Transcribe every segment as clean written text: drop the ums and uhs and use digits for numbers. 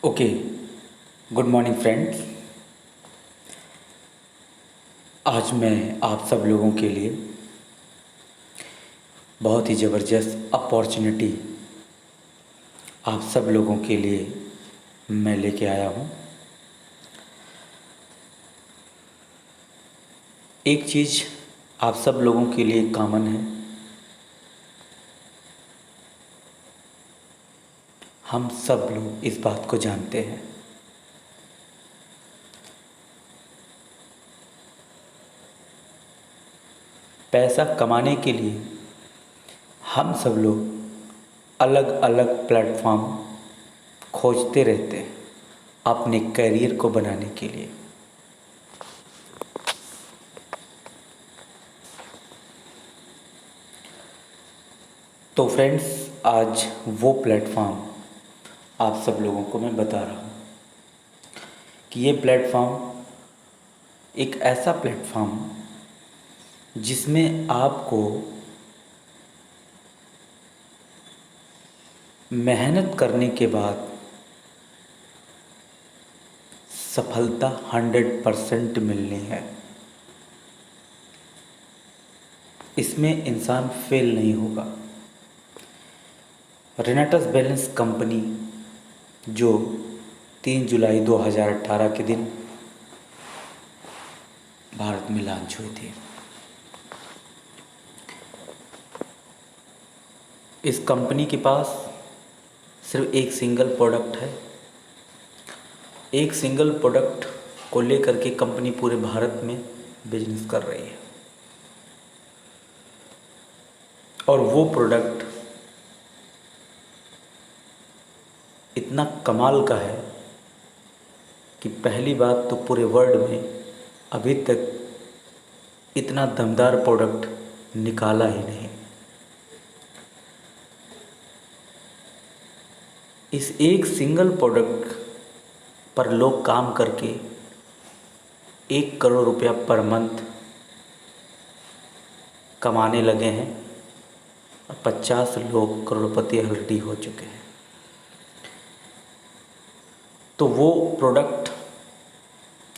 Okay. Good morning friends. आज मैं आप सब लोगों के लिए बहुत ही ज़बरदस्त अपॉर्चुनिटी आप सब लोगों के लिए मैं लेके आया हूँ। एक चीज़ आप सब लोगों के लिए कॉमन है, हम सब लोग इस बात को जानते हैं। पैसा कमाने के लिए हम सब लोग अलग अलग प्लेटफॉर्म खोजते रहते हैं अपने करियर को बनाने के लिए। तो फ्रेंड्स, आज वो प्लेटफॉर्म आप सब लोगों को मैं बता रहा हूँ कि ये प्लेटफॉर्म एक ऐसा प्लेटफॉर्म जिसमें आपको मेहनत करने के बाद सफलता 100% मिलनी है। इसमें इंसान फेल नहीं होगा। रेनाटस बैलेंस कंपनी जो 3 जुलाई 2018 के दिन भारत में लॉन्च हुई थी, इस कंपनी के पास सिर्फ एक सिंगल प्रोडक्ट है। एक सिंगल प्रोडक्ट को लेकर के कंपनी पूरे भारत में बिजनेस कर रही है और वो प्रोडक्ट इतना कमाल का है कि पहली बात तो पूरे वर्ल्ड में अभी तक इतना दमदार प्रोडक्ट निकाला ही नहीं। इस एक सिंगल प्रोडक्ट पर लोग काम करके 1 करोड़ रुपया पर मंथ कमाने लगे हैं और 50 लोग करोड़पति ऑलरेडी हो चुके हैं। तो वो प्रोडक्ट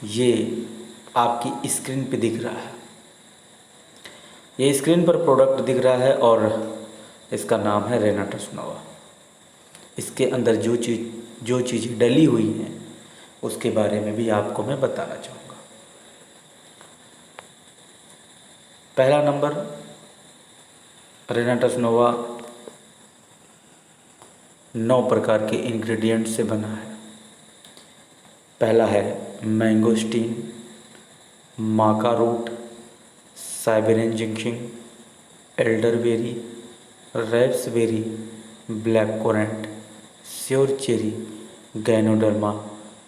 ये आपकी स्क्रीन पे दिख रहा है। ये स्क्रीन पर प्रोडक्ट दिख रहा है और इसका नाम है रेनाटस नोवा। इसके अंदर जो चीज़ें डली हुई हैं उसके बारे में भी आपको मैं बताना चाहूँगा। पहला नंबर, रेनाटस नोवा 9 प्रकार के इंग्रेडिएंट से बना है। पहला है mangosteen, maca root, Siberian ginseng, elderberry, raspberry, black currant, sour cherry, ganoderma,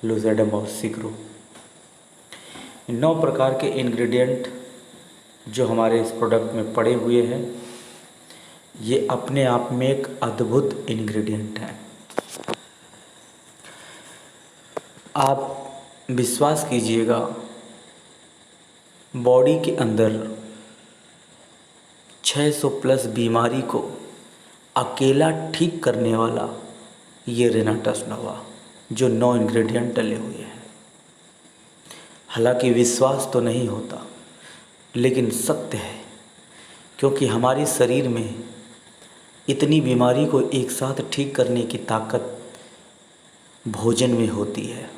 lucidum और सिग्रो। 9 प्रकार के इंग्रेडिएंट जो हमारे इस प्रोडक्ट में पड़े हुए हैं, ये अपने आप में एक अद्भुत इंग्रेडिएंट हैं। आप विश्वास कीजिएगा, बॉडी के अंदर 600 प्लस बीमारी को अकेला ठीक करने वाला ये रेनाटस नोवा जो 9 इंग्रेडिएंट डले हुए हैं। हालांकि विश्वास तो नहीं होता, लेकिन सत्य है, क्योंकि हमारे शरीर में इतनी बीमारी को एक साथ ठीक करने की ताकत भोजन में होती है।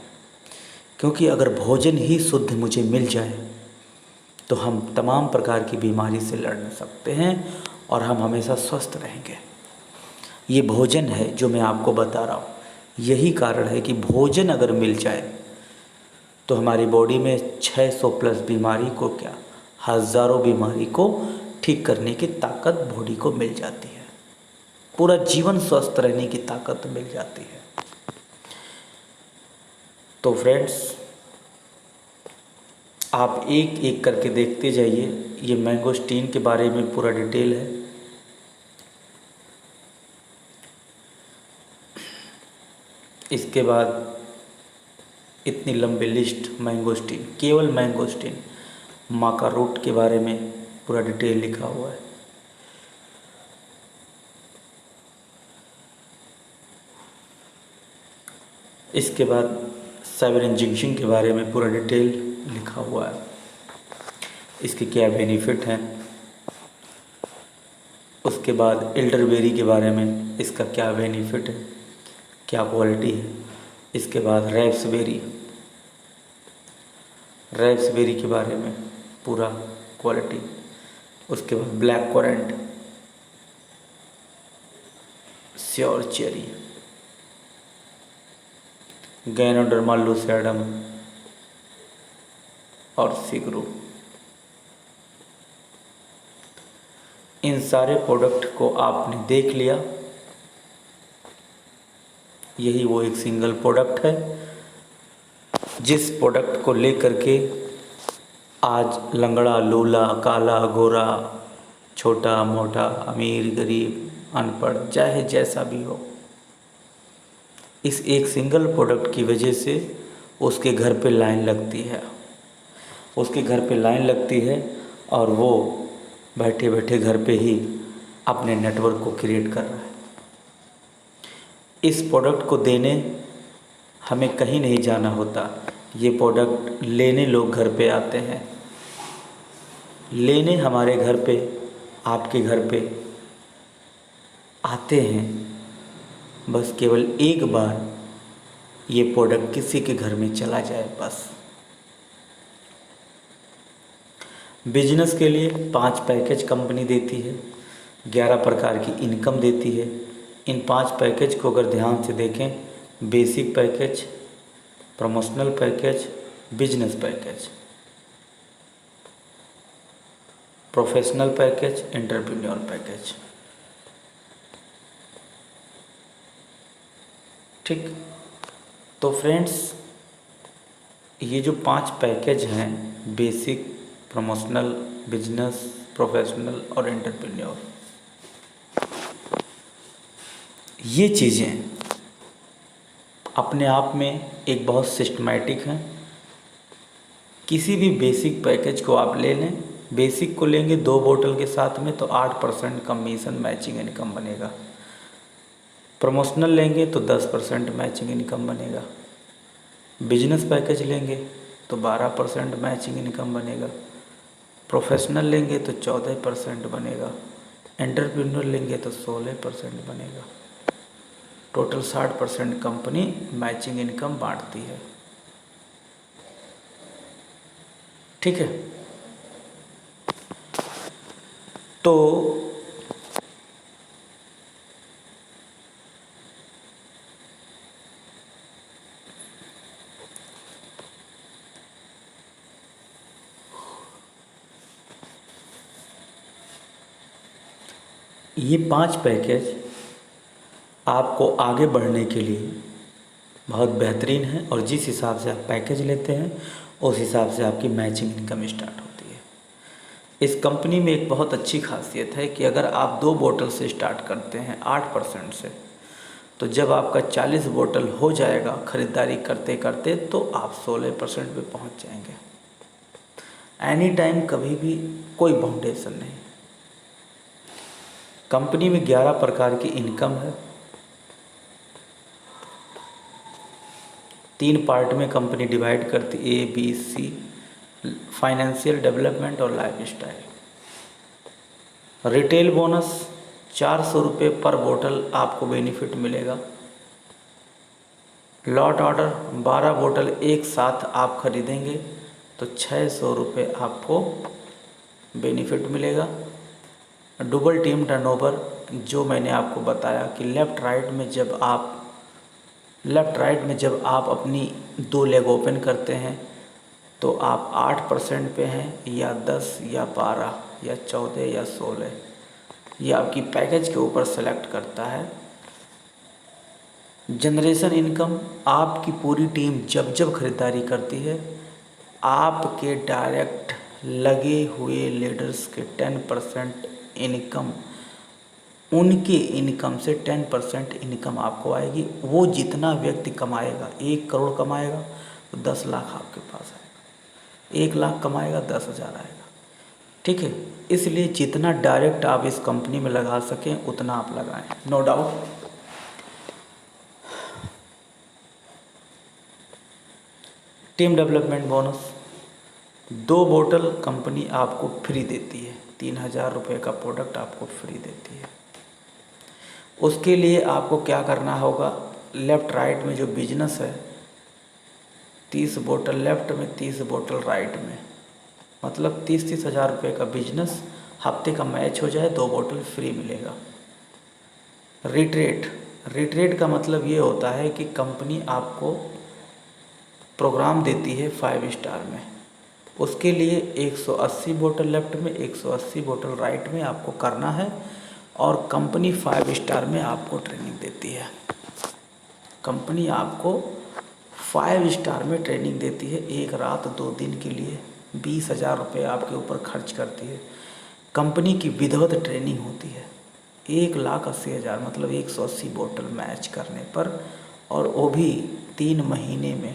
क्योंकि अगर भोजन ही शुद्ध मुझे मिल जाए तो हम तमाम प्रकार की बीमारी से लड़ सकते हैं और हम हमेशा स्वस्थ रहेंगे। ये भोजन है जो मैं आपको बता रहा हूँ। यही कारण है कि भोजन अगर मिल जाए तो हमारी बॉडी में 600 प्लस बीमारी को क्या, हज़ारों बीमारी को ठीक करने की ताकत बॉडी को मिल जाती है। पूरा जीवन स्वस्थ रहने की ताकत मिल जाती है। तो फ्रेंड्स, आप एक एक करके देखते जाइए। ये मैंगोस्टीन के बारे में पूरा डिटेल है। इसके बाद इतनी लंबी लिस्ट, मैंगोस्टीन, केवल मैंगोस्टीन, माका रूट के बारे में पूरा डिटेल लिखा हुआ है। इसके बाद साइबरिन जिंक्शन के बारे में पूरा डिटेल लिखा हुआ है, इसके क्या बेनिफिट हैं। उसके बाद एल्डरबेरी के बारे में, इसका क्या बेनिफिट है, क्या क्वालिटी है। इसके बाद रैप्सबेरी के बारे में पूरा क्वालिटी। उसके बाद black currant, sour cherry, ganoderma lucidum और सिगरू। इन सारे प्रोडक्ट को आपने देख लिया। यही वो एक सिंगल प्रोडक्ट है जिस प्रोडक्ट को लेकर के आज लंगड़ा लूला काला गोरा, छोटा मोटा, अमीर गरीब, अनपढ़, चाहे जैसा भी हो, इस एक सिंगल प्रोडक्ट की वजह से उसके घर पे लाइन लगती है। उसके घर पे लाइन लगती है और वो बैठे बैठे घर पे ही अपने नेटवर्क को क्रिएट कर रहा है। इस प्रोडक्ट को देने हमें कहीं नहीं जाना होता। ये प्रोडक्ट लेने लोग घर पे आते हैं, लेने हमारे घर पे, आपके घर पे आते हैं। बस केवल एक बार ये प्रोडक्ट किसी के घर में चला जाए बस। बिजनेस के लिए 5 पैकेज कंपनी देती है, 11 प्रकार की इनकम देती है। इन 5 पैकेज को अगर ध्यान से देखें, basic package, promotional package, business package, professional package, entrepreneur package. ठीक, तो फ्रेंड्स ये जो 5 पैकेज हैं, बेसिक, प्रमोशनल, बिजनेस, प्रोफेशनल और एंटरप्रेन्योर, ये चीज़ें अपने आप में एक बहुत सिस्टमैटिक हैं। किसी भी बेसिक पैकेज को आप ले लें, बेसिक को लेंगे 2 बोतल के साथ में तो 8% कमीशन मैचिंग इनकम बनेगा। प्रमोशनल लेंगे तो 10% मैचिंग इनकम बनेगा। बिजनेस पैकेज लेंगे तो 12% मैचिंग इनकम बनेगा। प्रोफेशनल लेंगे तो 14% बनेगा। एंटरप्रेन्योर लेंगे तो 16% बनेगा। टोटल 60% कंपनी मैचिंग इनकम बांटती है। ठीक है, तो ये 5 पैकेज आपको आगे बढ़ने के लिए बहुत बेहतरीन है और जिस हिसाब से आप पैकेज लेते हैं उस हिसाब से आपकी मैचिंग इनकम स्टार्ट होती है। इस कंपनी में एक बहुत अच्छी खासियत है कि अगर आप 2 बोतल से स्टार्ट करते हैं 8% से, तो जब आपका 40 बोतल हो जाएगा ख़रीदारी करते करते तो आप 16% पे पहुंच जाएंगे। एनी टाइम, कभी भी कोई बाउंडेशन नहीं। कंपनी में 11 प्रकार की इनकम है। 3 पार्ट में कंपनी डिवाइड करती, A, B, C, financial development और लाइफ स्टाइल। रिटेल बोनस 400 रुपये पर बोतल आपको बेनिफिट मिलेगा। लॉट ऑर्डर 12 बोतल एक साथ आप खरीदेंगे तो 600 रुपये आपको बेनिफिट मिलेगा। डबल टीम टर्नओवर, जो मैंने आपको बताया कि लेफ़्ट राइट में जब आप अपनी 2 लेग ओपन करते हैं तो आप 8% पे हैं या 10 या 12 या 14 या 16, ये आपकी पैकेज के ऊपर सेलेक्ट करता है। जनरेशन इनकम, आपकी पूरी टीम जब जब खरीदारी करती है, आपके डायरेक्ट लगे हुए लीडर्स के 10% इनकम, उनके इनकम से 10% इनकम आपको आएगी। वो जितना व्यक्ति कमाएगा, 1 करोड़ कमाएगा तो 10 लाख आपके पास आएगा, 1 लाख कमाएगा 10,000 आएगा। ठीक है, इसलिए जितना डायरेक्ट आप इस कंपनी में लगा सकें उतना आप लगाएं, no doubt. Team development bonus 2 बोतल कंपनी आपको फ्री देती है, 3,000 रुपये का प्रोडक्ट आपको फ्री देती है। उसके लिए आपको क्या करना होगा, लेफ़्ट राइट में जो बिजनेस है 30 बोतल लेफ़्ट में 30 बोतल राइट में, मतलब 30-30 हज़ार रुपये का बिजनेस हफ्ते का मैच हो जाए 2 बोतल फ्री मिलेगा। रिट्रेट का मतलब ये होता है कि कंपनी आपको प्रोग्राम देती है 5 स्टार में, उसके लिए 180 बोतल लेफ़्ट में 180 बोतल राइट में आपको करना है और कंपनी 5 स्टार में आपको ट्रेनिंग देती है। कंपनी आपको 5 स्टार में ट्रेनिंग देती है, 1 रात 2 दिन के लिए 20,000 रुपये आपके ऊपर खर्च करती है। कंपनी की विधिवत ट्रेनिंग होती है, 1,80,000 मतलब 180 बोतल मैच करने पर, और वो भी 3 महीने में।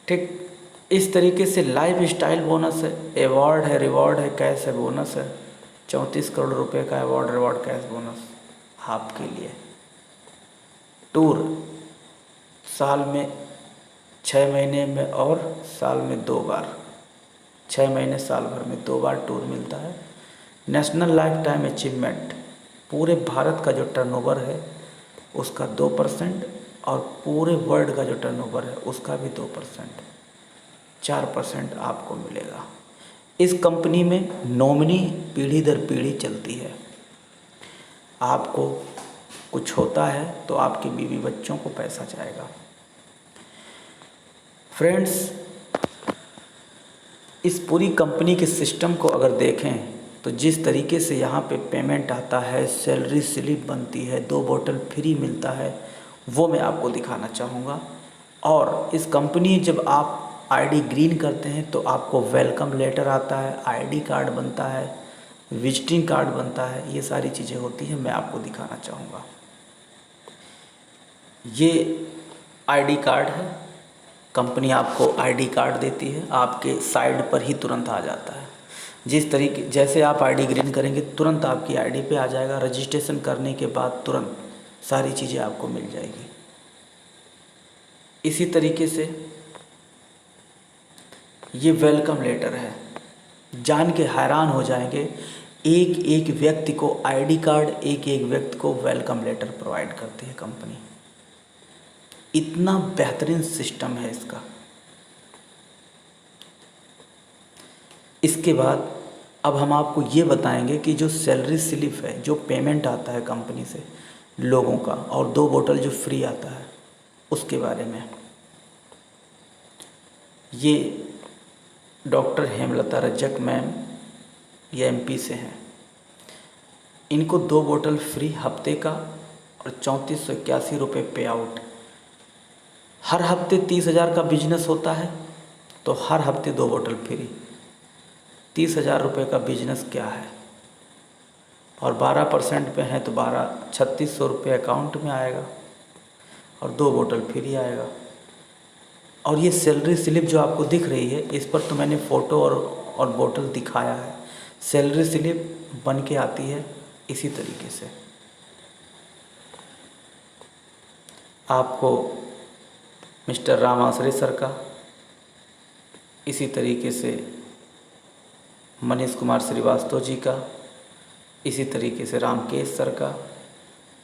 ठीक इस तरीके से लाइफ स्टाइल बोनस है, अवार्ड है, रिवॉर्ड है, कैश है, बोनस है। 34 करोड़ रुपए का अवार्ड, रिवॉर्ड, कैश, बोनस आपके लिए। टूर साल में 6 महीने में और साल में 2 बार, 6 महीने साल भर में 2 बार टूर मिलता है। नेशनल लाइफ टाइम अचीवमेंट, पूरे भारत का जो टर्नओवर है उसका 2% और पूरे वर्ल्ड का जो टर्नओवर है उसका भी 2%, 4% आपको मिलेगा। इस कंपनी में नॉमिनी पीढ़ी दर पीढ़ी चलती है। आपको कुछ होता है तो आपके बीवी बच्चों को पैसा जाएगा। फ्रेंड्स, इस पूरी कंपनी के सिस्टम को अगर देखें तो जिस तरीके से यहाँ पे पेमेंट आता है, सैलरी स्लिप बनती है, 2 बोतल फ्री मिलता है, वो मैं आपको दिखाना चाहूँगा। और इस कंपनी जब आप आईडी ग्रीन करते हैं तो आपको वेलकम लेटर आता है, आईडी कार्ड बनता है, विजिटिंग कार्ड बनता है, ये सारी चीज़ें होती हैं, मैं आपको दिखाना चाहूँगा। ये आईडी कार्ड है, कंपनी आपको आईडी कार्ड देती है, आपके साइड पर ही तुरंत आ जाता है। जिस तरीके जैसे आप आईडी ग्रीन करेंगे तुरंत आपकी आईडी पे आ जाएगा, रजिस्ट्रेशन करने के बाद तुरंत सारी चीज़ें आपको मिल जाएगी। इसी तरीके से ये वेलकम लेटर है, जान के हैरान हो जाएंगे, एक एक व्यक्ति को आईडी कार्ड, एक एक व्यक्ति को वेलकम लेटर प्रोवाइड करती है कंपनी। इतना बेहतरीन सिस्टम है इसका। इसके बाद अब हम आपको ये बताएंगे कि जो सैलरी स्लिप है, जो पेमेंट आता है कंपनी से लोगों का, और 2 बोतल जो फ्री आता है उसके बारे में। ये डॉक्टर हेमलता रज्जक मैम, ये एमपी से हैं। इनको 2 बोतल फ्री हफ्ते का और 3481 रुपये पे आउट। हर हफ्ते 30,000 का बिजनेस होता है तो हर हफ्ते 2 बोतल फ्री। 30,000 रुपये का बिजनेस क्या है, और 12% पे है तो 3600 रुपये अकाउंट में आएगा और 2 बोतल फ्री आएगा। और ये सैलरी स्लिप जो आपको दिख रही है, इस पर तो मैंने फ़ोटो और बोतल दिखाया है। सैलरी स्लिप बन के आती है इसी तरीके से। आपको मिस्टर राम आसरे सर का, इसी तरीके से मनीष कुमार श्रीवास्तव जी का, इसी तरीके से रामकेश सर का,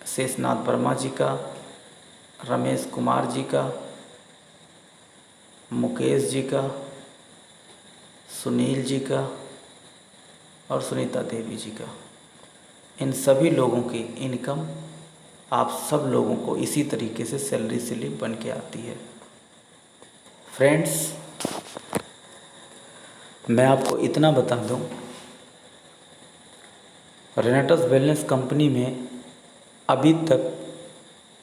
शेषनाथ वर्मा जी का, रमेश कुमार जी का, मुकेश जी का, सुनील जी का और सुनीता देवी जी का। इन सभी लोगों की इनकम आप सब लोगों को इसी तरीके से सैलरी स्लिप बन के आती है। फ्रेंड्स, मैं आपको इतना बता दूं, रेनेटस वेलनेस कंपनी में अभी तक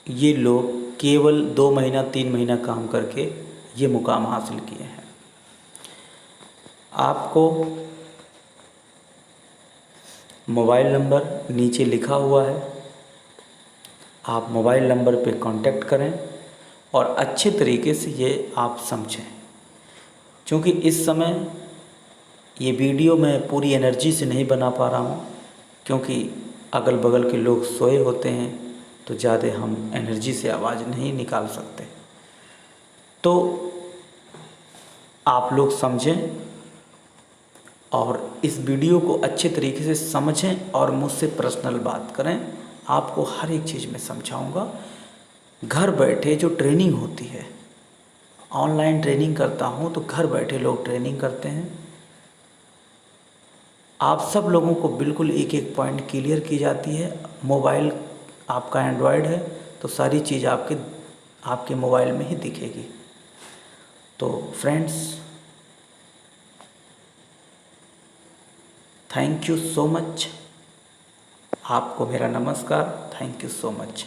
ये लोग केवल 2 महीना 3 महीना काम करके ये मुकाम हासिल किए हैं। आपको मोबाइल नंबर नीचे लिखा हुआ है, आप मोबाइल नंबर पे कांटेक्ट करें और अच्छे तरीके से ये आप समझें। क्योंकि इस समय ये वीडियो मैं पूरी एनर्जी से नहीं बना पा रहा हूँ, क्योंकि अगल बगल के लोग सोए होते हैं तो ज़्यादा हम एनर्जी से आवाज़ नहीं निकाल सकते। तो आप लोग समझें और इस वीडियो को अच्छे तरीके से समझें और मुझसे पर्सनल बात करें। आपको हर एक चीज़ में समझाऊंगा। घर बैठे जो ट्रेनिंग होती है, ऑनलाइन ट्रेनिंग करता हूं तो घर बैठे लोग ट्रेनिंग करते हैं। आप सब लोगों को बिल्कुल एक एक पॉइंट क्लियर की जाती है। मोबाइल आपका एंड्रॉयड है तो सारी चीज़ आपके मोबाइल में ही दिखेगी। तो friends, thank you so much. आपको मेरा नमस्कार। Thank you so much.